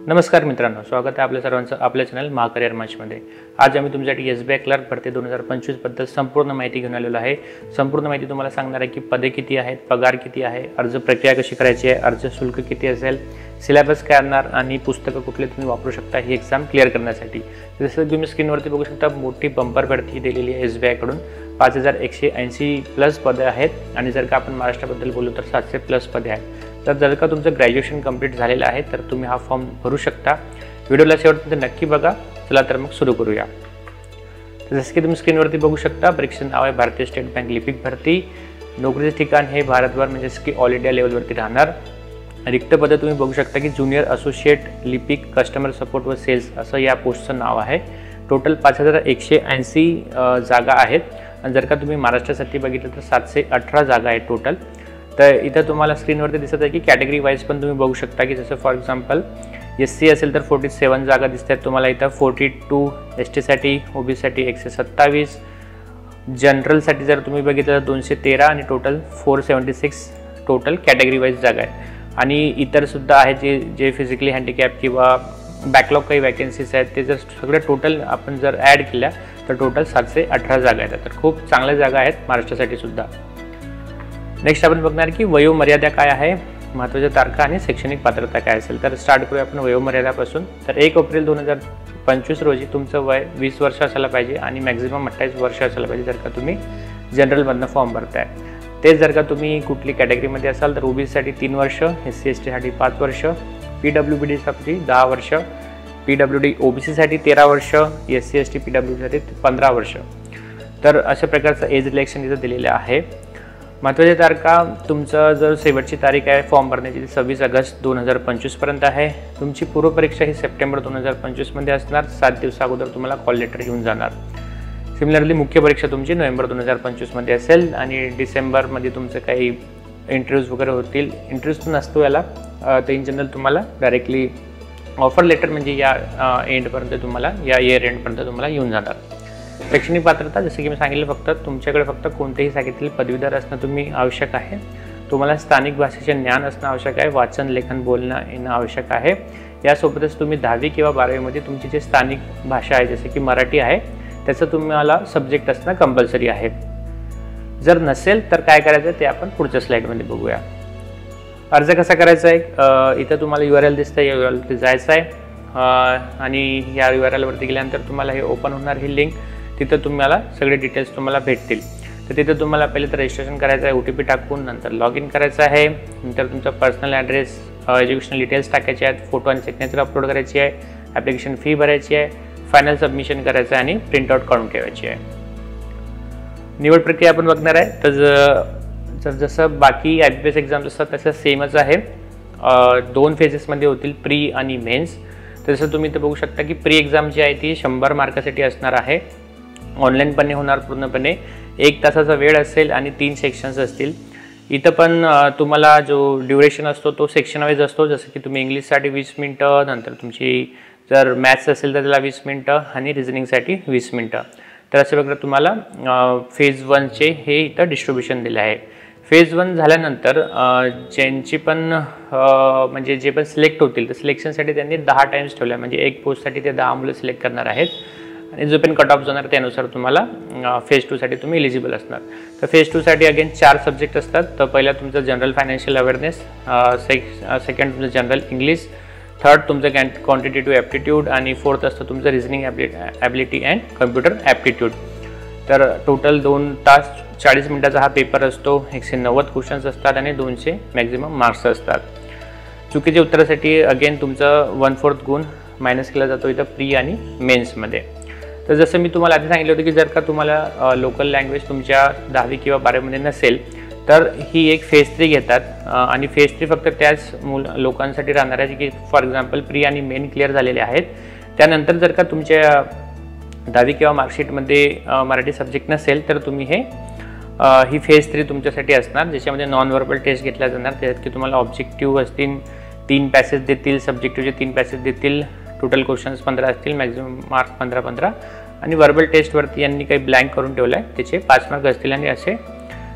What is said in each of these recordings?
नमस्कार मित्रांनो, स्वागत आहे आपल्या सर्वांचं आपल्या चॅनल महाकरियर मंचमध्ये। आज आम्ही तुमच्यासाठी SBI क्लर्क भरती 2025 बद्दल संपूर्ण माहिती घेऊन आलेलो आहे। संपूर्ण माहिती तुम्हाला सांगणार आहे की पदे किती आहेत, पगार किती आहे, अर्ज प्रक्रिया कशी करायची आहे, अर्ज शुल्क किती असेल, सिलेबस काय असणार आणि पुस्तकं कुठले तुम्ही वापरू शकता ही एक्झाम क्लिअर करण्यासाठी। जसं तुम्ही स्क्रीनवरती बघू शकता, मोठी बंपर भरती दिलेली आहे SBI कडून। 5180 प्लस पदे आहेत आणि जर का आपण महाराष्ट्राबद्दल बोलू तर 700 प्लस पदे आहेत। तर जर का तुमचं ग्रॅज्युएशन कंप्लीट झालेलं आहे तर तुम्ही हा फॉर्म भरू शकता। व्हिडिओला शेवटपर्यंत नक्की बघा। चला तर मग सुरू करूया। तर जसं की तुम्ही स्क्रीनवरती बघू शकता, परीक्षेचं नाव आहे भारतीय स्टेट बँक लिपिक भरती। नोकरीचे ठिकाण हे भारतभर म्हणजेच की ऑल इंडिया लेवलवरती राहणार। रिक्त पदे तुम्ही बघू शकता की ज्युनियर असोसिएट लिपिक कस्टमर सपोर्ट व सेल्स असं या पोस्टचं नाव आहे। टोटल 5180 जागा आहेत आणि जर का तुम्ही महाराष्ट्रासाठी बघितलं तर 718 जागा आहेत टोटल। तर इथं तुम्हाला स्क्रीनवरती दिसत आहे की कॅटेगरी वाईज पण तुम्ही बघू शकता की जसं फॉर एक्झाम्पल SC असेल तर 47 जागा दिसतात तुम्हाला इथं। 42 ST साठी, OBC साठी 127, जनरलसाठी जर तुम्ही बघितलं तर 213 आणि टोटल 476 टोटल कॅटेगरी वाईज जागा आहेत। आणि इतर सुद्धा आहेत जे फिजिकली हँडिकॅप किंवा बॅकलॉग काही वॅकन्सीज आहेत ते जर सगळे टोटल आपण जर ॲड केल्या तर टोटल 718 जागा आहेत। तर खूप चांगल्या जागा आहेत महाराष्ट्रासाठी सुद्धा। नेक्स्ट आपण बघणार की वयोमर्यादा काय आहे, महत्त्वाच्या तारखा आणि शैक्षणिक पात्रता काय असेल। तर स्टार्ट करूया आपण वयोमर्यादापासून। तर 1 एप्रिल 2025 रोजी तुमचं वय 20 वर्ष असायला पाहिजे आणि मॅक्झिमम 28 वर्ष असायला पाहिजे जर का तुम्ही जनरलमधनं फॉर्म भरताय। तेच जर का तुम्ही कुठली कॅटेगरीमध्ये असाल तर OBC साठी 3 वर्ष, SC ST साठी 5 वर्ष, PWD साठी 10 वर्ष, PWD OBC साठी 13 वर्ष, SC ST PWD साठी 15 वर्ष। तर अशा प्रकारचं एज रिलॅक्शन इथं दिलेलं आहे। महत्त्वाच्या तारखा, तुमचं जर शेवटची तारीख आहे फॉर्म भरण्याची 26 ऑगस्ट 2025 पर्यंत आहे। तुमची पूर्वपरीक्षा ही सप्टेंबर 2025 मध्ये असणार। 7 दिवसा अगोदर तुम्हाला कॉल लेटर येऊन जाणार। सिमिलरली मुख्य परीक्षा तुमची नोव्हेंबर 2025 मध्ये असेल आणि डिसेंबरमध्ये तुमचं काही इंटरव्ह्यूज वगैरे होतील। इंटरव्ह्यूज नसतो याला, तर इन जनरल तुम्हाला डायरेक्टली ऑफर लेटर म्हणजे या एंडपर्यंत तुम्हाला या इयर एंडपर्यंत तुम्हाला येऊन जाणार। शैक्षणिक पात्रता जसं की मी सांगितलं, फक्त तुमच्याकडे फक्त कोणत्याही शाखेतील पदवीधर असणं तुम्ही आवश्यक आहे। तुम्हाला स्थानिक भाषेचे ज्ञान असणं आवश्यक आहे, वाचन लेखन बोलणं येणं आवश्यक आहे। यासोबतच तुम्ही 10वी किंवा 12वीमध्ये तुमची जी स्थानिक भाषा आहे जसे की मराठी आहे त्याचं तुम्हाला सब्जेक्ट असणं कंपल्सरी आहे। जर नसेल तर काय करायचं ते आपण पुढच्या स्लाईडमध्ये बघूया। अर्ज कसा करायचा आहे, इथं तुम्हाला URL दिसतं, या URL जायचं आहे आणि या URL वरती गेल्यानंतर तुम्हाला हे ओपन होणार ही लिंक। तिथं तुम्हाला सगळे डिटेल्स तुम्हाला भेटतील। तर तिथं तुम्हाला पहिले तर रजिस्ट्रेशन करायचं आहे OTP टाकून, नंतर लॉग इन करायचं आहे, नंतर तुमचा पर्सनल ॲड्रेस, एज्युकेशनल डिटेल्स टाकायचे आहेत, फोटो आणि सिग्नेचर अपलोड करायची आहे, ॲप्लिकेशन फी भरायची आहे, फायनल सबमिशन करायचं आहे आणि प्रिंटआउट काढून ठेवायची आहे। निवड प्रक्रिया आपण बघणार आहे। तर जसं बाकी IBPS एक्झाम्स असतात तसं सेमच आहे। 2 फेजेसमध्ये होतील, प्री आणि मेन्स। तसं तुम्ही इथं बघू शकता की प्री एक्झाम जी आहे ती 100 मार्कासाठी असणार आहे। ऑनलाईनपणे होणार पूर्णपणे, 1 तासाचा वेळ असेल आणि 3 सेक्शन्स असतील। इथं पण तुम्हाला जो ड्युरेशन असतो तो सेक्शन वाईज असतो। जसं की तुम्ही इंग्लिशसाठी 20 मिनटं, नंतर तुमची जर मॅथ्स असेल तर त्याला 20 मिनटं आणि रिझनिंगसाठी 20 मिनटं। तर अशा प्रकारे तुम्हाला फेज 1चे हे इथं डिस्ट्रीब्युशन दिलं आहे। फेज 1 झाल्यानंतर ज्यांची पण म्हणजे जे पण सिलेक्ट होतील तर सिलेक्शनसाठी त्यांनी 10 टाइम्स ठेवल्या, म्हणजे 1 पोस्टसाठी ते 10 मुलं सिलेक्ट करणार आहेत आणि जो पण कट ऑफ जाणार त्यानुसार तुम्हाला फेज 2 साठी तुम्ही एलिजिबल असणार। तर फेज 2 साठी अगेन 4 सब्जेक्ट असतात। तर पहिला तुमचं जनरल फायनान्शियल अवेअरनेस, सेकंड तुमचं जनरल इंग्लिश, थर्ड तुमचं क्वांटिटेटिव्ह ॲप्टिट्यूड आणि फोर्थ असतं तुमचं reasoning ability and computer aptitude. तर टोटल 2 तास 40 मिनिटाचा हा पेपर असतो। 190 क्वेश्चन्स असतात आणि 200 मॅक्झिमम मार्क्स असतात। चुकीच्या उत्तरासाठी अगेन तुमचं 1/4 गुण मायनस केला जातो इथं प्री आणि मेन्समध्ये। तर जसं मी तुम्हाला आधी सांगितलं होतं की जर का तुम्हाला लोकल लँग्वेज तुमच्या 10वी किंवा 12वीमध्ये नसेल तर ही एक फेज 3 घेतात आणि फेज 3 फक्त त्याच लोकांसाठी राहणार आहे की फॉर एक्झाम्पल प्री आणि मेन क्लिअर झालेले आहेत। त्यानंतर जर का तुमच्या 10वी किंवा मार्कशीटमध्ये मराठी सब्जेक्ट नसेल तर तुम्ही ही फेज 3 तुमच्यासाठी असणार, ज्याच्यामध्ये नॉन व्हर्बल टेस्ट घेतला जाणार। त्याच्यात की तुम्हाला ऑब्जेक्टिव्ह असतील, 3 पॅसेज देतील, सब्जेक्टिव्हचे 3 पॅसेज देतील, टोटल क्वेश्चन्स 15 असतील, मॅक्झिमम मार्क 15 आणि व्हर्बल टेस्टवरती यांनी काही ब्लँक करून ठेवलं आहे त्याचे 5 मार्क असतील आणि असे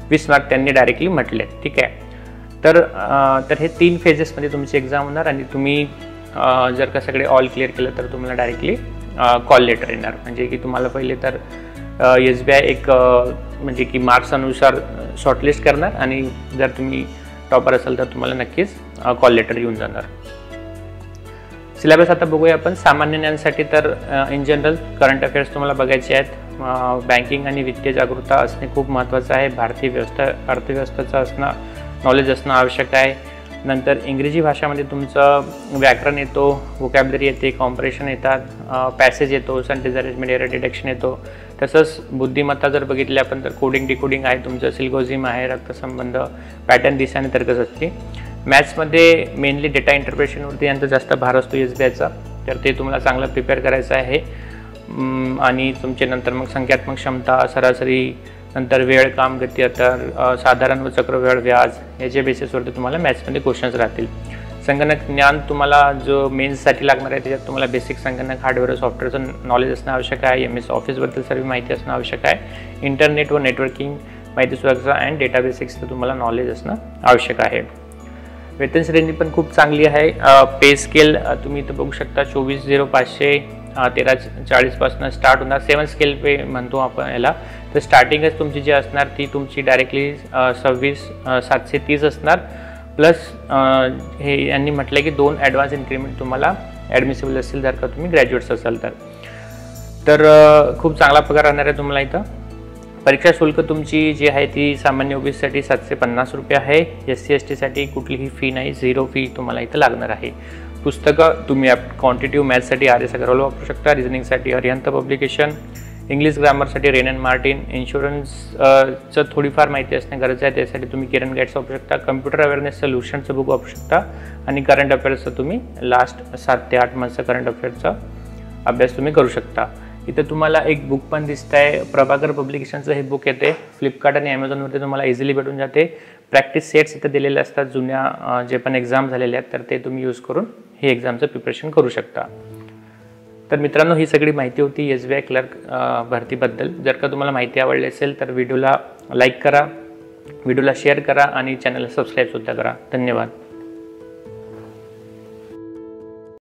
20 मार्क त्यांनी डायरेक्टली म्हटले। ठीक आहे, तर हे 3 फेजेसमध्ये तुमची एक्झाम होणार आणि तुम्ही जर का सगळे ऑल क्लिअर केलं तर तुम्हाला डायरेक्टली कॉल लेटर येणार. म्हणजे की तुम्हाला पहिले तर SBI एक म्हणजे की मार्क्स अनुसार शॉर्टलिस्ट करणार आणि जर तुम्ही टॉपर असाल तर तुम्हाला नक्कीच कॉल लेटर येऊन जाणार. सिलेबस आता बघूया आपण. सामान्य ज्ञानासाठी तर इन जनरल करंट अफेअर्स तुम्हाला बघायचे आहेत. बँकिंग आणि वित्तीय जागरूकता असणे खूप महत्त्वाचं आहे. भारतीय अर्थव्यवस्थेचं नॉलेज असणं आवश्यक आहे. नंतर इंग्रजी भाषामध्ये तुमचं व्याकरण येतो, व्होकॅब्युलरी येते, कॉम्प्रेशन येतात, पॅसेज येतो, सेंटेन्स अरेंजमेंट, एरर डिटेक्शन येतो. तसंच बुद्धिमत्ता जर बघितली आपण तर कोडिंग डिकोडिंग आहे तुमचं, सिल्गोझिम आहे, रक्तसंबंध, पॅटर्न दिशा आणि तर्कशास्त्री. मॅथ्समध्ये मेनली डेटा इंटरप्रिटेशनवरती यांचा जास्त भार असतो SBIचा, तर ते तुम्हाला चांगलं प्रिपेअर करायचं आहे. आणि तुमचे नंतर मग संख्यात्मक क्षमता, सरासरी, नंतर वेळ, काम, गती, तर साधारण व चक्रव्यूह, व्याज याच्या बेसिसवरती तुम्हाला मॅथ्समध्ये क्वेश्चन्स राहतील. संगणक ज्ञान तुम्हाला जो मेन्ससाठी लागणार आहे त्याच्यात तुम्हाला बेसिक संगणक, हार्डवेअर, सॉफ्टवेअरचं नॉलेज असणं आवश्यक आहे. MS ऑफिसबद्दल सर्व माहिती असणं आवश्यक आहे. इंटरनेट व नेटवर्किंग, माहिती सुरक्षा अँड डेटा बेसिक्सचं तुम्हाला नॉलेज असणं आवश्यक आहे. वेतन श्रेणी पण खूप चांगली आहे. पे स्केल तुम्ही इथं बघू शकता 24,500 1340 स्टार्ट होणार. 7 स्केल पे म्हणतो आपण याला. तर स्टार्टिंगच तुमची जी असणार ती तुमची डायरेक्टली 26,730 असणार. प्लस हे यांनी म्हटलं की 2 ॲडव्हान्स इन्क्रीमेंट तुम्हाला ॲडमिसिबल असेल जर का तुम्ही ग्रॅज्युएट्स असाल तर खूप चांगला पगार राहणार आहे तुम्हाला इथं. परीक्षा शुल्क तुमची जी आहे ती सामान्य OBCसाठी 750 रुपये आहे. SC ST कुठलीही फी नाही, 0 फी तुम्हाला इथं लागणार आहे. पुस्तकं तुम्ही क्वांटिटिव्ह मॅथ्ससाठी RS अगरवाल वापरू शकता, रिझनिंगसाठी अरिहंत पब्लिकेशन, इंग्लिश ग्रामरसाठी रेन अँड मार्टिन, इन्शुरन्सचं थोडीफार माहिती असणे गरजेचं आहे त्यासाठी तुम्ही किरण गाईड्स वापरू शकता, कम्प्युटर अवेअरनेस सोल्युशनचं बुक वापरू शकता आणि करंट अफेअर्सचं तुम्ही लास्ट 7 ते 8 मंथचा करंट अफेअर्सचा अभ्यास तुम्ही करू शकता. इथं तुम्हाला एक बुक पण दिसत आहे, प्रभाकर पब्लिकेशनचं हे बुक येते. फ्लिपकार्ट आणि ॲमेझॉनवरती तुम्हाला इझिली भेटून जाते. प्रॅक्टिस सेट्स इथं दिलेले असतात जुन्या जे पण एक्झाम झालेले आहेत तर ते तुम्ही यूज करून हे एक्झामचं प्रिपरेशन करू शकता. तर मित्रांनो ही सगळी माहिती होती SBI क्लर्क भरतीबद्दल. जर का तुम्हाला माहिती आवडली असेल तर व्हिडिओला लाईक करा, व्हिडिओला शेअर करा आणि चॅनलला सबस्क्राईबसुद्धा करा. धन्यवाद.